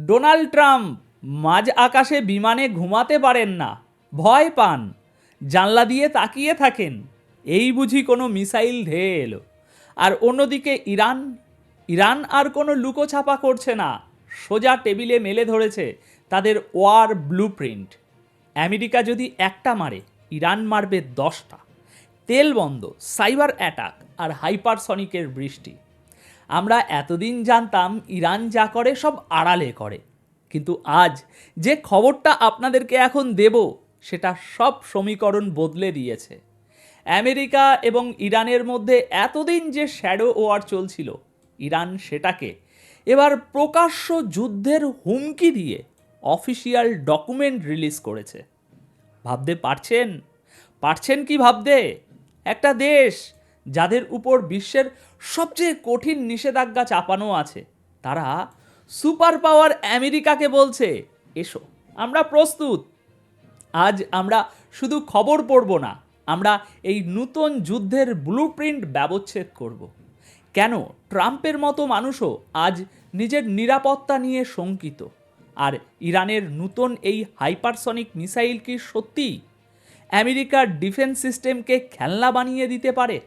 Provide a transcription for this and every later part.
Donald Trump মাঝ আকাশে বিমানে ঘুমাতে পারেন না, ভয় পান, জানলা দিয়ে তাকিয়ে থাকেন, এই বুঝি কোনো মিসাইল ধেয়ে এলো। আর অন্যদিকে ইরান ইরান আর কোনো লুকোছাপা করছে না, সোজা টেবিলে মেলে ধরেছে তাদের ওয়ার ব্লুপ্রিন্ট। আমেরিকা যদি একটা মারে, ইরান মারবে 10টা। তেল বন্ধ, সাইবার অ্যাটাক আর হাইপারসনিকের বৃষ্টি। আমরা এতদিন জানতাম ইরান যা করে সব আড়ালে করে, কিন্তু আজ যে খবরটা আপনাদেরকে এখন দেব সেটা সব সমীকরণ বদলে দিয়েছে। আমেরিকা এবং ইরানের মধ্যে এতদিন যে শ্যাডো ওয়ার চলছিল, ইরান সেটাকে এবার প্রকাশ্য যুদ্ধের হুমকি দিয়ে অফিসিয়াল ডকুমেন্ট রিলিজ করেছে। ভাবতে পারছেন কি ভাবতে? একটা দেশ যাদের উপর বিশ্বের সবচেয়ে কঠিন নিষেধাজ্ঞা চাপানো আছে, তারা সুপার পাওয়ার আমেরিকাকে বলছে, এসো আমরা প্রস্তুত। আজ আমরা শুধু খবর পড়ব না, আমরা এই নতুন যুদ্ধের ব্লুপ্রিন্ট ব্যবচ্ছেদ করব। কেন ট্রাম্পের মতো মানুষও আজ নিজের নিরাপত্তা নিয়ে শঙ্কিত? আর ইরানের নতুন এই হাইপারসনিক মিসাইল কি সত্যি আমেরিকার ডিফেন্স সিস্টেমকে খেলনা বানিয়ে দিতে পারে?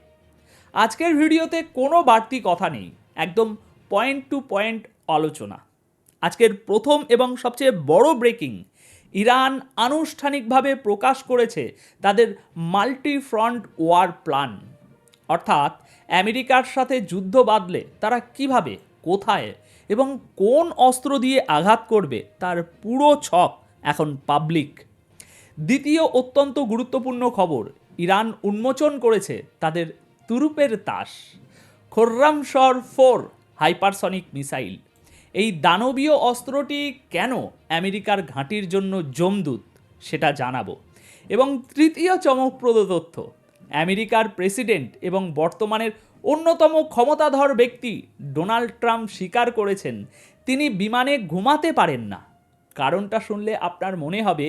আজকের ভিডিওতে কোনো বাড়তি কথা নেই, একদম পয়েন্ট টু পয়েন্ট আলোচনা। আজকের প্রথম এবং সবচেয়ে বড় ব্রেকিং, ইরান আনুষ্ঠানিকভাবে প্রকাশ করেছে তাদের মাল্টি ফ্রন্ট ওয়ার প্ল্যান। অর্থাৎ আমেরিকার সাথে যুদ্ধ বাঁধলে তারা কিভাবে, কোথায় এবং কোন অস্ত্র দিয়ে আঘাত করবে তার পুরো ছক এখন পাবলিক। দ্বিতীয় অত্যন্ত গুরুত্বপূর্ণ খবর, ইরান উন্মোচন করেছে তাদের তুরুপের তাস খোর্রামশর 4 হাইপারসনিক মিসাইল। এই দানবীয় অস্ত্রটি কেন আমেরিকার ঘাঁটির জন্য জমদূত সেটা জানাবো। এবং তৃতীয় চমকপ্রদ তথ্য, আমেরিকার প্রেসিডেন্ট এবং বর্তমানের অন্যতম ক্ষমতাধর ব্যক্তি ডোনাল্ড ট্রাম্প স্বীকার করেছেন তিনি বিমানে ঘুমাতে পারেন না। কারণটা শুনলে আপনার মনে হবে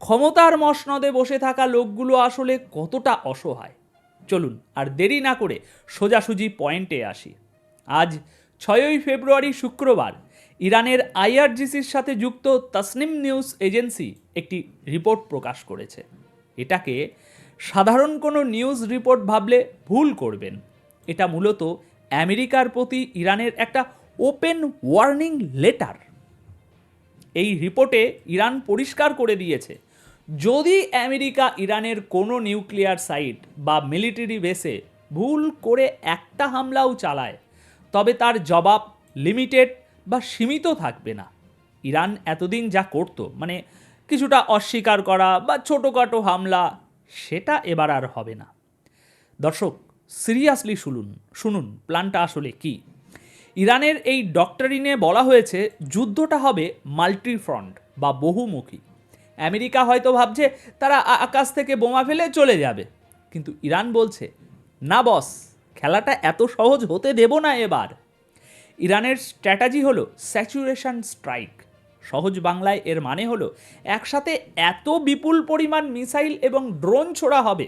ক্ষমতার মসনদে বসে থাকা লোকগুলো আসলে কতটা অসহায়। চলুন আর দেরি না করে সোজাসুজি পয়েন্টে আসি। আজ 6ই ফেব্রুয়ারি শুক্রবার ইরানের আইআরজিসির সাথে যুক্ত তাসনিম নিউজ এজেন্সি একটি রিপোর্ট প্রকাশ করেছে। এটাকে সাধারণ কোনো নিউজ রিপোর্ট ভাবলে ভুল করবেন। এটা মূলত আমেরিকার প্রতি ইরানের একটা ওপেন ওয়ার্নিং লেটার। এই রিপোর্টে ইরান পরিষ্কার করে দিয়েছে, যদি আমেরিকা ইরানের কোনো নিউক্লিয়ার সাইট বা মিলিটারি বেসে ভুল করে একটা হামলাও চালায়, তবে তার জবাব লিমিটেড বা সীমিত থাকবে না। ইরান এতদিন যা করত, মানে কিছুটা অস্বীকার করা বা ছোটোখাটো হামলা, সেটা এবার আর হবে না। দর্শক সিরিয়াসলি শুনুন প্ল্যানটা আসলে কি। ইরানের এই ডক্টরিনে বলা হয়েছে যুদ্ধটা হবে মাল্টি ফ্রন্ট বা বহুমুখী। আমেরিকা হয়তো ভাবছে তারা আকাশ থেকে বোমা ফেলে চলে যাবে, কিন্তু ইরান বলছে না বস, খেলাটা এত সহজ হতে দেব না এবার। ইরানের স্ট্র্যাটেজি হলো স্যাচুরেশন স্ট্রাইক। সহজ বাংলায় এর মানে হলো একসাথে এত বিপুল পরিমাণ মিসাইল এবং ড্রোন ছোড়া হবে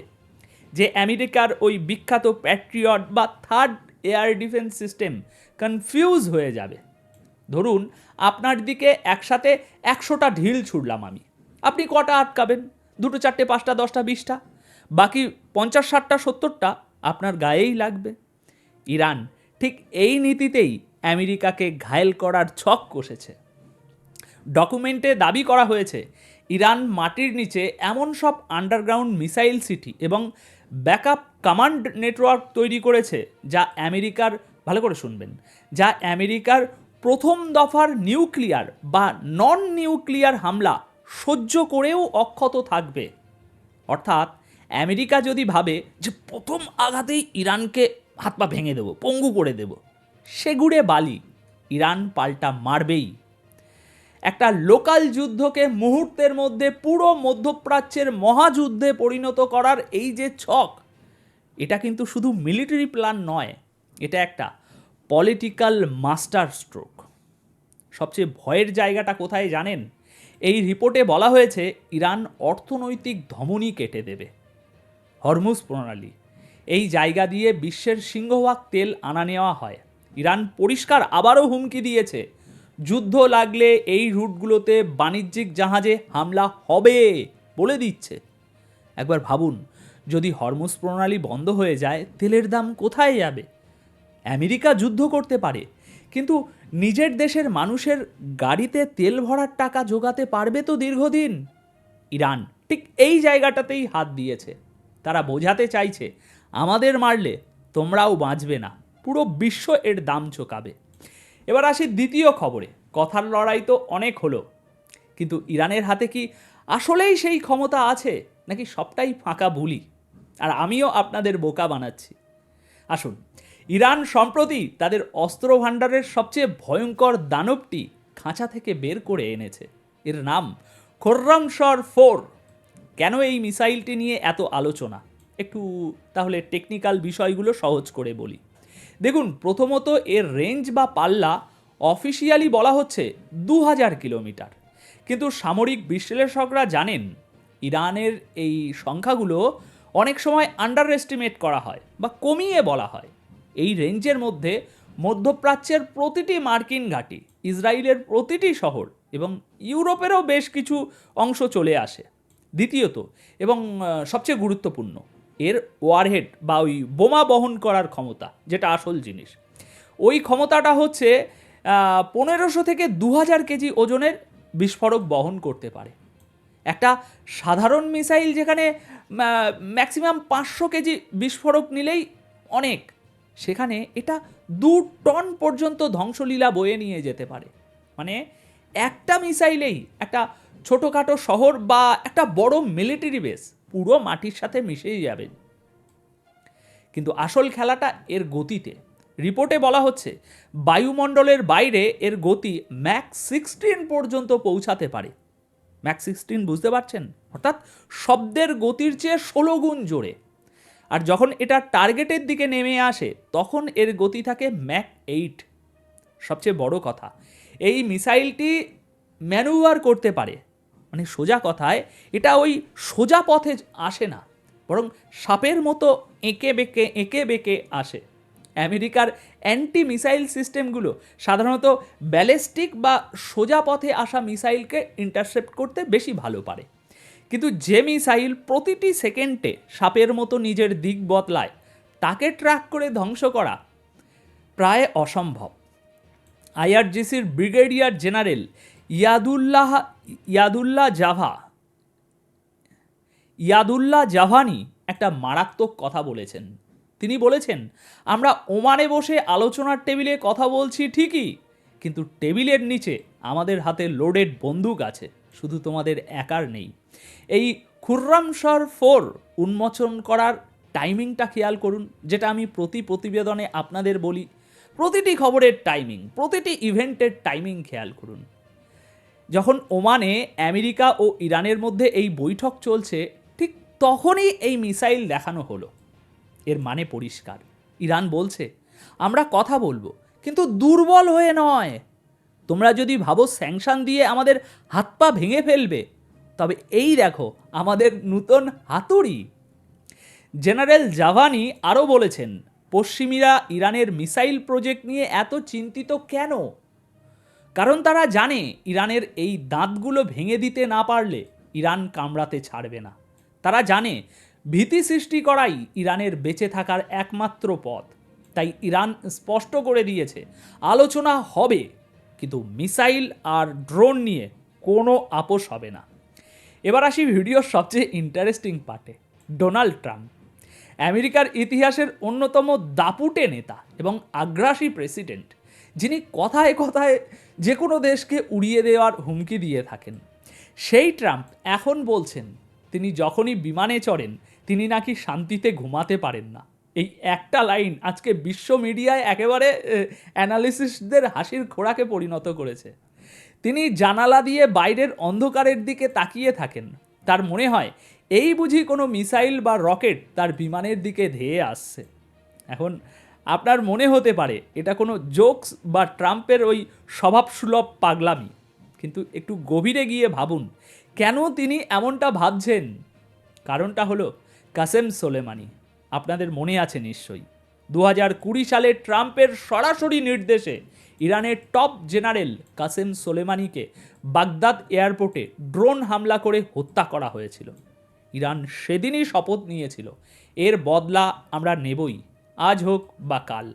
যে আমেরিকার ওই বিখ্যাত প্যাট্রিয়ট বা third air defence system confuse হয়ে যাবে। ধরুন আপনার দিকে একসাথে 100টা ঢিল ছুড়লাম আমি, আপনি কটা আটকাবেন? 2, 4, 5, 10, 20টা। বাকি 50, 60, 70টা আপনার গায়েই লাগবে। ইরান ঠিক এই নীতিতেই আমেরিকাকে ঘায়েল করার ছক কষেছে। ডকুমেন্টে দাবি করা হয়েছে ইরান মাটির নিচে এমন সব আন্ডারগ্রাউন্ড মিসাইল সিটি এবং ব্যাকআপ কমান্ড নেটওয়ার্ক তৈরি করেছে যা আমেরিকার, ভালো করে শুনবেন, যা আমেরিকার প্রথম দফার নিউক্লিয়ার বা নন নিউক্লিয়ার হামলা সহ্য করেও অক্ষত থাকবে। অর্থাৎ আমেরিকা যদি ভাবে যে প্রথম আঘাতেই ইরানকে হাত পা ভেঙে দেবো, পঙ্গু করে দেব, সেগুড়ে বালি, ইরান পাল্টা মারবেই। একটা লোকাল যুদ্ধকে মুহূর্তের মধ্যে পুরো মধ্যপ্রাচ্যের মহাযুদ্ধে পরিণত করার এই যে ছক, এটা কিন্তু শুধু মিলিটারি প্ল্যান নয়, এটা একটা পলিটিক্যাল মাস্টার স্ট্রোক। সবচেয়ে ভয়ের জায়গাটা কোথায় জানেন? এই রিপোর্টে বলা হয়েছে ইরান অর্থনৈতিক ধমনী কেটে দেবে। হরমুজ প্রণালী, এই জায়গা দিয়ে বিশ্বের সিংহভাগ তেল আনা নেওয়া হয়। ইরান পরিষ্কার আবারও হুমকি দিয়েছে, যুদ্ধ লাগলে এই রুটগুলোতে বাণিজ্যিক জাহাজে হামলা হবে বলে দিচ্ছে। একবার ভাবুন, যদি হরমুজ প্রণালী বন্ধ হয়ে যায় তেলের দাম কোথায় যাবে? আমেরিকা যুদ্ধ করতে পারে, কিন্তু নিজের দেশের মানুষের গাড়িতে তেল ভরার টাকা জোগাতে পারবে তো দীর্ঘদিন? ইরান ঠিক এই জায়গাটাতেই হাত দিয়েছে। তারা বোঝাতে চাইছে, আমাদের মারলে তোমরাও বাঁচবে না, পুরো বিশ্ব এর দাম চোকাবে। এবার আসি দ্বিতীয় খবরে। কথার লড়াই তো অনেক হলো, কিন্তু ইরানের হাতে কি আসলেই সেই ক্ষমতা আছে, নাকি সবটাই ফাঁকা বুলি? আর আমিও আপনাদের বোকা বানাচ্ছি। আসুন, ইরান সম্প্রতি তাদের অস্ত্র ভাণ্ডারের সবচেয়ে ভয়ঙ্কর দানবটি খাঁচা থেকে বের করে এনেছে। এর নাম খোর্রামশর-4। কেন এই মিসাইলটি নিয়ে এত আলোচনা? একটু তাহলে টেকনিক্যাল বিষয়গুলো সহজ করে বলি। দেখুন, প্রথমত এর রেঞ্জ বা পাল্লা অফিসিয়ালি বলা হচ্ছে 2000 কিলোমিটার, কিন্তু সামরিক বিশ্লেষকরা জানেন ইরানের এই সংখ্যাগুলো অনেক সময় আন্ডার এস্টিমেট করা হয় বা কমিয়ে বলা হয়। এই রেঞ্জের মধ্যে মধ্যপ্রাচ্যের প্রতিটি মার্কিন ঘাঁটি, ইসরায়েলের প্রতিটি শহর এবং ইউরোপেরও বেশ কিছু অংশ চলে আসে। দ্বিতীয়ত এবং সবচেয়ে গুরুত্বপূর্ণ, এর ওয়ারহেড বা ওই বোমা বহন করার ক্ষমতা, যেটা আসল জিনিস। ওই ক্ষমতাটা হচ্ছে 1500 থেকে 2000 কেজি ওজনের বিস্ফোরক বহন করতে পারে। একটা সাধারণ মিসাইল যেখানে ম্যাক্সিমাম 500 কেজি বিস্ফোরক নিলেই অনেক, সেখানে এটা 2 টন পর্যন্ত ধ্বংসলীলা বয়ে নিয়ে যেতে পারে। মানে একটা মিসাইলেই একটা ছোটোখাটো শহর বা একটা বড় মিলিটারি বেস পুরো মাটির সাথে মিশেই যাবে। কিন্তু আসল খেলাটা এর গতিতে। রিপোর্টে বলা হচ্ছে বায়ুমণ্ডলের বাইরে এর গতি ম্যাক 16 পর্যন্ত পৌঁছাতে পারে। ম্যাক 16 বুঝতে পারছেন? অর্থাৎ শব্দের গতির চেয়ে 16 গুণ জোরে। আর যখন এটা টার্গেটের দিকে নেমে আসে তখন এর গতি থাকে ম্যাক 8। সবচেয়ে বড় কথা, এই মিসাইলটি ম্যানুভার করতে পারে। মানে সোজা কথায় এটা ওই সোজা পথে আসে না, বরং সাপের মতো এঁকে বেঁকে আসে। আমেরিকার অ্যান্টি মিসাইল সিস্টেমগুলো সাধারণত ব্যালিস্টিক বা সোজা পথে আসা মিসাইলকে ইন্টারসেপ্ট করতে বেশি ভালো পারে, কিন্তু যে মিসাইল প্রতিটি সেকেন্ডে সাপের মতো নিজের দিক বদলায় তাকে ট্র্যাক করে ধ্বংস করা প্রায় অসম্ভব। আইআরজিসির ব্রিগেডিয়ার জেনারেল ইয়াদুল্লাহ জাভানি একটা মারাত্মক কথা বলেছেন। তিনি বলেছেন, আমরা ওমানে বসে আলোচনার টেবিলে কথা বলছি ঠিকই, কিন্তু টেবিলের নিচে আমাদের হাতে লোডেড বন্দুক আছে, শুধু তোমাদের একার নেই। এই খোর্রামশর-4 উন্মোচন করার টাইমিংটা খেয়াল করুন, যেটা আমি প্রতি প্রতিবেদনে আপনাদের বলি। প্রতিটি খবরের টাইমিং, প্রতিটি ইভেন্টের টাইমিং খেয়াল করুন। যখন ওমানে আমেরিকা ও ইরানের মধ্যে এই বৈঠক চলছে, ঠিক তখনই এই মিসাইল দেখানো হলো। এর মানে পরিষ্কার, ইরান বলছে আমরা কথা বলবো, কিন্তু দুর্বল হয়ে নয়। তোমরা যদি ভাবো স্যাংশন দিয়ে আমাদের হাত পা ভেঙে ফেলবে, তবে এই দেখো আমাদের নূতন হাতুড়ি। জেনারেল জাভানি আরও বলেছেন, পশ্চিমীরা ইরানের মিসাইল প্রজেক্ট নিয়ে এত চিন্তিত কেন? কারণ তারা জানে ইরানের এই দাঁতগুলো ভেঙে দিতে না পারলে ইরান কামড়াতে ছাড়বে না। তারা জানে ভীতি সৃষ্টি করাই ইরানের বেঁচে থাকার একমাত্র পথ। তাই ইরান স্পষ্ট করে দিয়েছে আলোচনা হবে, কিন্তু মিসাইল আর ড্রোন নিয়ে কোনো আপোষ হবে না। এবার আসি ভিডিওর সবচেয়ে ইন্টারেস্টিং পার্টে। ডোনাল্ড ট্রাম্প, আমেরিকার ইতিহাসের অন্যতম দাপুটে নেতা এবং আগ্রাসী প্রেসিডেন্ট, যিনি কথায় কথায় যে কোনো দেশকে উড়িয়ে দেওয়ার হুমকি দিয়ে থাকেন, সেই ট্রাম্প এখন বলছেন তিনি যখনই বিমানে চড়েন তিনি নাকি শান্তিতে ঘুমাতে পারেন না। এই একটা লাইন আজকে বিশ্ব মিডিয়ায় একেবারে অ্যানালিসিস্টদের হাসির খোরাকে পরিণত করেছে। তিনি জানালা দিয়ে বাইরের অন্ধকারের দিকে তাকিয়ে থাকেন। তার মনে হয় এই বুঝি কোনো মিসাইল বা রকেট তার বিমানের দিকে ধেয়ে আসছে। এখন আপনার মনে হতে পারে এটা কোনো জোকস বা ট্রাম্পের ওই স্বভাবসুলভ পাগলামি, কিন্তু একটু গভীরে গিয়ে ভাবুন কেন তিনি এমনটা ভাবছেন। কারণটা হলো কাসেম সোলেমানি। আপনাদের মনে আছে নিশ্চয়ই, 2020 সালে ট্রাম্পের সরাসরি নির্দেশে ইরানের টপ জেনারেল কাসেম সোলেমানিকে বাগদাদ এয়ারপোর্টে ড্রোন হামলা করে হত্যা করা হয়েছিল। ইরান সেদিনই শপথ নিয়েছিল, এর বদলা আমরা নেবই, আজ হোক বা কাল।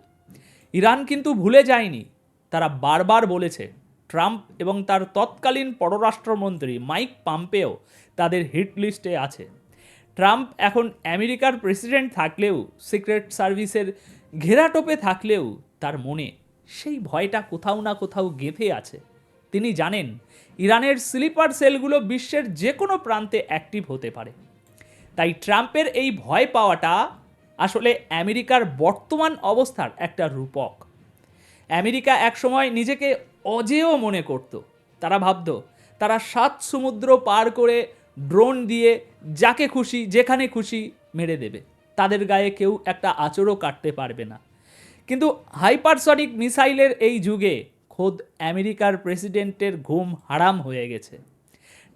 ইরান কিন্তু ভুলে যায়নি। তারা বারবার বলেছে ট্রাম্প এবং তার তৎকালীন পররাষ্ট্রমন্ত্রী মাইক পম্পেও তাদের হিট লিস্টে আছে। ট্রাম্প এখন আমেরিকার প্রেসিডেন্ট থাকলেও, সিক্রেট সার্ভিসের ঘেরাটোপে থাকলেও তার মনে সেই ভয়টা কোথাও না কোথাও গেঁথে আছে। তিনি জানেন ইরানের স্লিপার সেলগুলো বিশ্বের যে কোনো প্রান্তে অ্যাক্টিভ হতে পারে। তাই ট্রাম্পের এই ভয় পাওয়াটা আসলে আমেরিকার বর্তমান অবস্থার একটা রূপক। আমেরিকা একসময় নিজেকে অজেয় মনে করত। তারা ভাবত তারা 7 সমুদ্র পার করে ড্রোন দিয়ে যাকে খুশি যেখানে খুশি মেরে দেবে, তাদের গায়ে কেউ একটা আঁচড়ও কাটতে পারবে না। কিন্তু হাইপারসনিক মিসাইলের এই যুগে খোদ আমেরিকার প্রেসিডেন্টের ঘুম হারাম হয়ে গেছে।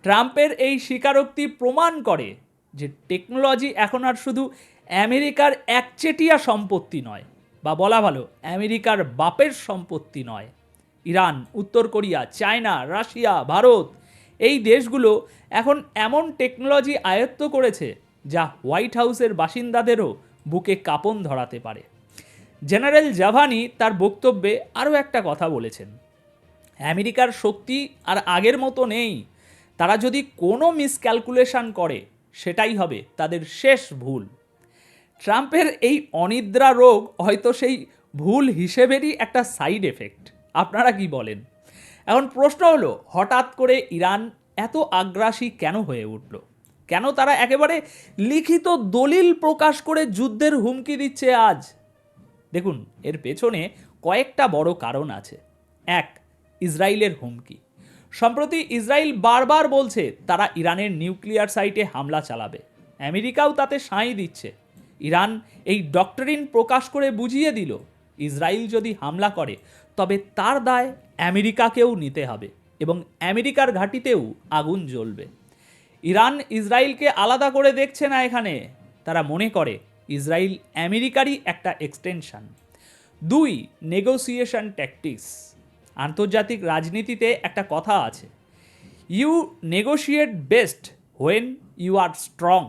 ট্রাম্পের এই স্বীকারোক্তি প্রমাণ করে যে টেকনোলজি এখন আর শুধু আমেরিকার একচেটিয়া সম্পত্তি নয়, বা বলা ভালো আমেরিকার বাপের সম্পত্তি নয়। ইরান, উত্তর কোরিয়া, চায়না, রাশিয়া, ভারত, এই দেশগুলো এখন এমন টেকনোলজি আয়ত্ত করেছে যা হোয়াইট হাউসের বাসিন্দাদেরও বুকে কাঁপন ধরাতে পারে। জেনারেল জাভানি তার বক্তব্যে আরও একটা কথা বলেছেন, আমেরিকার শক্তি আর আগের মতো নেই। তারা যদি কোনো মিসক্যালকুলেশন করে সেটাই হবে তাদের শেষ ভুল। ট্রাম্পের এই অনিদ্রা রোগ হয়তো সেই ভুল হিসেবেরই একটা সাইড এফেক্ট। আপনারা কি বলেন? এখন প্রশ্ন হলো, হঠাৎ করে ইরান এত আগ্রাসী কেন হয়ে উঠল? কেন তারা একেবারে লিখিত দলিল প্রকাশ করে যুদ্ধের হুমকি দিচ্ছে আজ? দেখুন, এর পেছনে কয়েকটা বড় কারণ আছে। এক, ইসরায়েলের হুমকি। সম্প্রতি ইসরায়েল বারবার বলছে তারা ইরানের নিউক্লিয়ার সাইটে হামলা চালাবে। আমেরিকাও তাতে সায় দিচ্ছে। ইরান এই ডক্টরিন প্রকাশ করে বুঝিয়ে দিল, ইসরায়েল যদি হামলা করে তবে তার দায় আমেরিকাকেও নিতে হবে এবং আমেরিকার ঘাঁটিতেও আগুন জ্বলবে। ইরান ইসরায়েলকে আলাদা করে দেখছে না এখানে। তারা মনে করে ইসরায়েল আমেরিকারই একটা এক্সটেনশন। 2, negotiation tactics. আন্তর্জাতিক রাজনীতিতে একটা কথা আছে, you negotiate best when you are strong.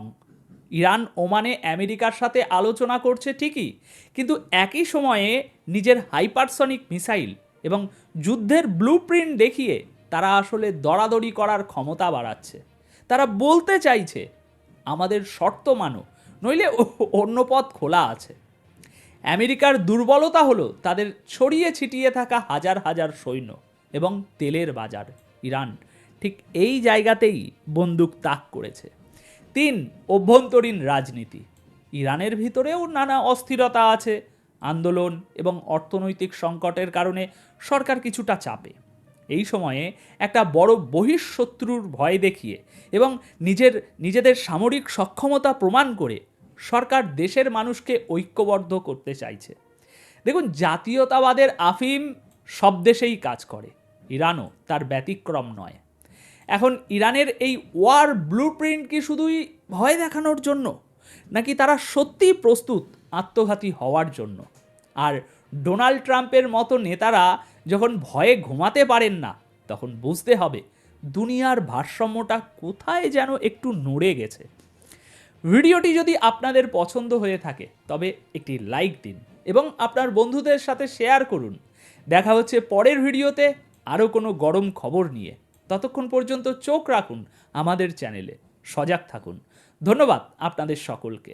Iran ওমানে আমেরিকার সাথে আলোচনা করছে ঠিকই, কিন্তু একই সময়ে নিজের হাইপারসনিক মিসাইল এবং যুদ্ধের ব্লুপ্রিন্ট দেখিয়ে তারা আসলে দরাদরি করার ক্ষমতা বাড়াচ্ছে। তারা বলতে চাইছে আমাদের শর্ত মানো, নইলে অন্য পথ খোলা আছে। আমেরিকার দুর্বলতা হলো তাদের ছড়িয়ে ছিটিয়ে থাকা হাজার হাজার সৈন্য এবং তেলের বাজার। ইরান ঠিক এই জায়গাতেই বন্দুক তাক করেছে। 3, অভ্যন্তরীণ রাজনীতি। ইরানের ভিতরেও নানা অস্থিরতা আছে। আন্দোলন এবং অর্থনৈতিক সংকটের কারণে সরকার কিছুটা চাপে। এই সময়ে একটা বড় বহিঃশত্রুর ভয় দেখিয়ে এবং নিজেদের সামরিক সক্ষমতা প্রমাণ করে সরকার দেশের মানুষকে ঐক্যবদ্ধ করতে চাইছে। দেখুন, জাতীয়তাবাদের আফিম সব দেশেই কাজ করে, ইরানও তার ব্যতিক্রম নয়। এখন ইরানের এই ওয়ার ব্লুপ্রিন্ট কি শুধুই ভয় দেখানোর জন্য, নাকি তারা সত্যিই প্রস্তুত আত্মঘাতী হওয়ার জন্য? আর ডোনাল্ড ট্রাম্পের মতো নেতারা যখন ভয়ে ঘুমাতে পারেন না, তখন বুঝতে হবে দুনিয়ার ভারসাম্যটা কোথায় যেন একটু নড়ে গেছে। ভিডিওটি যদি আপনাদের পছন্দ হয়ে থাকে তবে একটি লাইক দিন এবং আপনার বন্ধুদের সাথে শেয়ার করুন। দেখা হচ্ছে পরের ভিডিওতে আরও কোনো গরম খবর নিয়ে। ততক্ষণ পর্যন্ত চোখ রাখুন আমাদের চ্যানেলে, সজাগ থাকুন। ধন্যবাদ আপনাদের সকলকে।